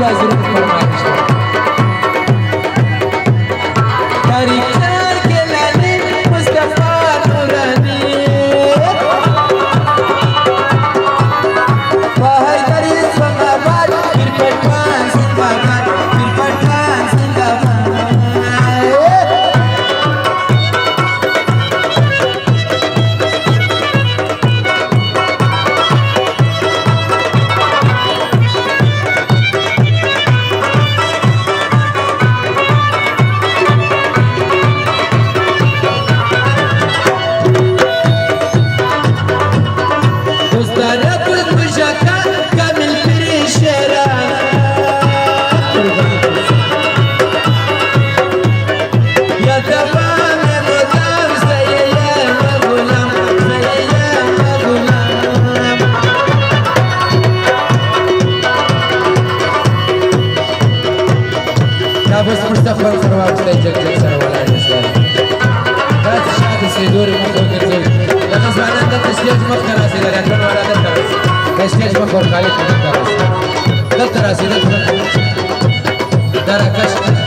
حضرت فرمایش تاریخ گلانی مصطفی نورانی باهر داری سماوات پرپتوان سماوات پرپتوان سماوات بس مستقبل سروات سجل سر ولا نسال بس شاد سيدور مخوك الزول لما سمعنا انت تسليج مخ راسي لا يكون ولا تدرس تسليج مخ خالد تدرس دلت راسي دركش